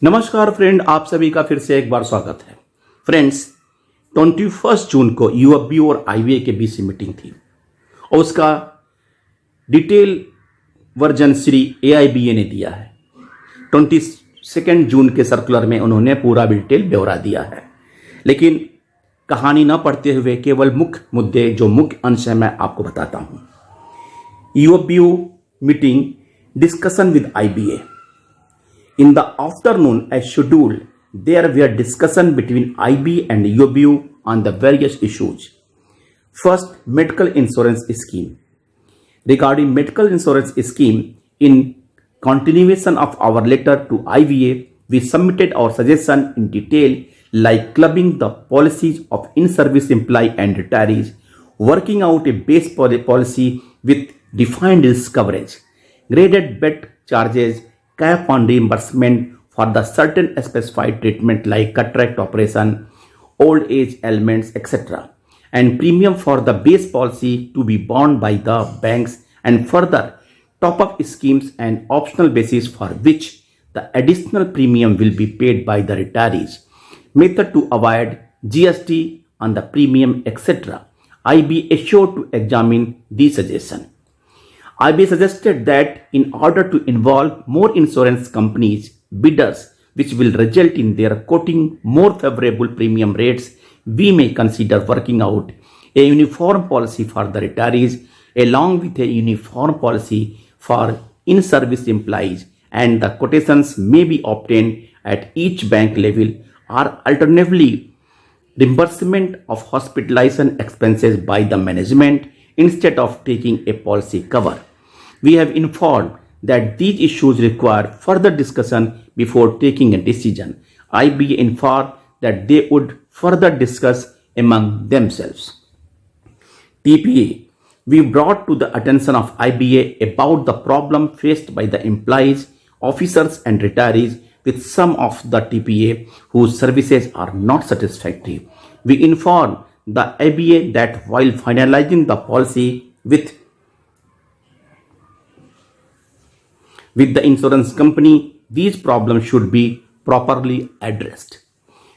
नमस्कार फ्रेंड, आप सभी का फिर से एक बार स्वागत है। फ्रेंड्स, 21 जून को यूएफबीयू और आईबीए के बीच मीटिंग थी और उसका डिटेल वर्जन श्री एआईबीए ने दिया है। 22 जून के सर्कुलर में उन्होंने पूरा डिटेल ब्यौरा दिया है, लेकिन कहानी न पढ़ते हुए केवल मुख्य मुद्दे जो मुख्य अंश है मैं आपको बताता हूँ। UFBU meeting discussion with IBA. In the afternoon, as scheduled, there were discussions between IB and UFBU on the various issues. First, medical insurance scheme. Regarding medical insurance scheme, in continuation of our letter to IBA, we submitted our suggestion in detail, like clubbing the policies of in-service employee and retirees, working out a base policy with defined risk coverage, graded bed charges, cap on reimbursement for the certain specified treatment like cataract operation, old age ailments, etc. and premium for the base policy to be borne by the banks, and further top-up schemes and optional basis for which the additional premium will be paid by the retirees. Method to avoid GST on the premium, etc. I be assured to examine these suggestions. IBA suggested that in order to involve more insurance companies, bidders, which will result in their quoting more favorable premium rates, we may consider working out a uniform policy for the retirees along with a uniform policy for in-service employees, and the quotations may be obtained at each bank level, or alternatively reimbursement of hospitalization expenses by the management instead of taking a policy cover. We have informed that these issues require further discussion before taking a decision. IBA informed that they would further discuss among themselves. TPA. We brought to the attention of IBA about the problem faced by the employees, officers and retirees with some of the TPA whose services are not satisfactory. We informed the IBA that while finalizing the policy with the insurance company, these problems should be properly addressed.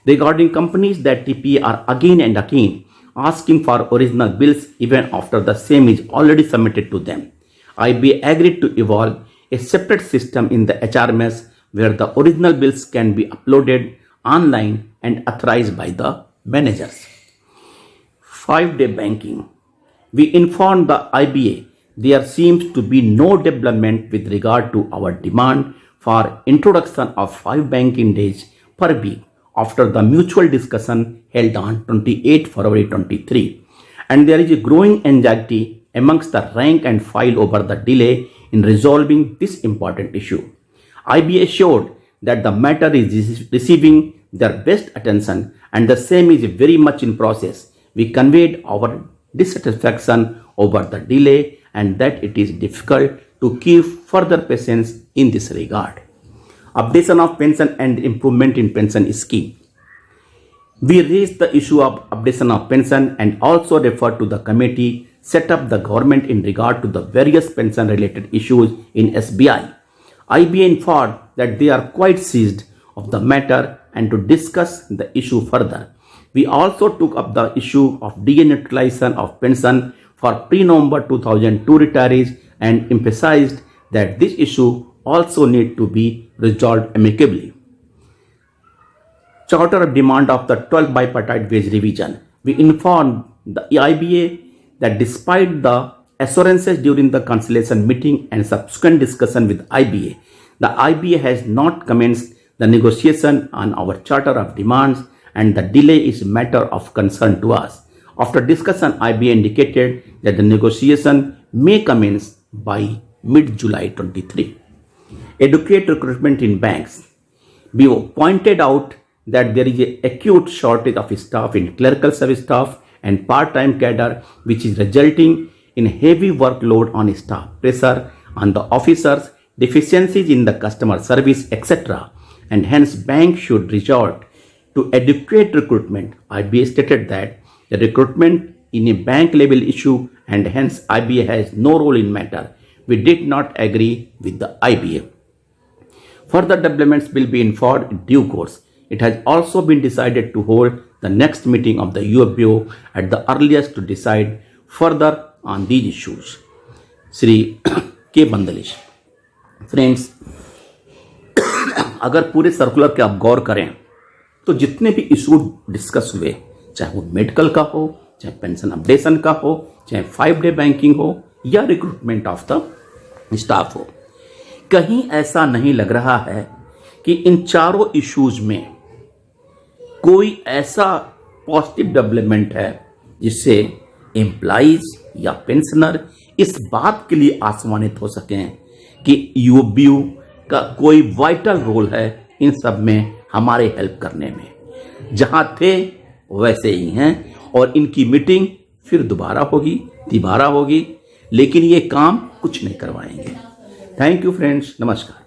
Regarding companies that TPA are again and again asking for original bills even after the same is already submitted to them, IBA agreed to evolve a separate system in the HRMS where the original bills can be uploaded online and authorized by the managers. 5-day banking. We informed the IBA there seems to be no development with regard to our demand for introduction of 5 banking days per week after the mutual discussion held on 28 February 23, and there is a growing anxiety amongst the rank and file over the delay in resolving this important issue. IBA assured that the matter is receiving their best attention and the same is very much in process. We conveyed our dissatisfaction over the delay and that it is difficult to keep further patience in this regard. Updation of pension and improvement in pension scheme. We raised the issue of updation of pension and also referred to the committee set up the government in regard to the various pension related issues in SBI. IBA informed that they are quite seized of the matter and to discuss the issue further. We also took up the issue of deneutralization of pension for pre-November 2002 retirees and emphasized that this issue also need to be resolved amicably. Charter of demand of the 12th bipartite wage revision. We informed the IBA that despite the assurances during the conciliation meeting and subsequent discussion with IBA, the IBA has not commenced the negotiation on our charter of demands and the delay is a matter of concern to us. After discussion, IBA indicated that the negotiation may commence by mid-July 23. Adequate recruitment in banks. We pointed out that there is an acute shortage of staff in clerical service staff and part-time cadre, which is resulting in heavy workload on staff, pressure on the officers, deficiencies in the customer service, etc. And hence bank should resort to adequate recruitment. IBA stated that the recruitment in a bank level issue and hence IBA has no role in matter. We did not agree with the IBA. Further developments will be informed in due course. It has also been decided to hold the next meeting of the UFBU at the earliest to decide further on these issues. Shri के बंदलिश। Friends, अगर पूरे circular के आप गौर करें तो जितने भी issue discuss हुए, चाहे वो मेडिकल का हो, चाहे पेंशन अपडेशन का हो, चाहे 5 डे बैंकिंग हो या रिक्रूटमेंट ऑफ द स्टाफ हो, कहीं ऐसा नहीं लग रहा है कि इन चारों इश्यूज में कोई ऐसा पॉजिटिव डेवलपमेंट है जिससे एम्प्लॉइज या पेंशनर इस बात के लिए आश्वानित हो सकें कि यूएफबीयू का कोई वाइटल रोल है इन सब में हमारे हेल्प करने में। जहां थे वैसे ही हैं और इनकी मीटिंग फिर दोबारा होगी, तिबारा होगी, लेकिन ये काम कुछ नहीं करवाएंगे। थैंक यू फ्रेंड्स, नमस्कार।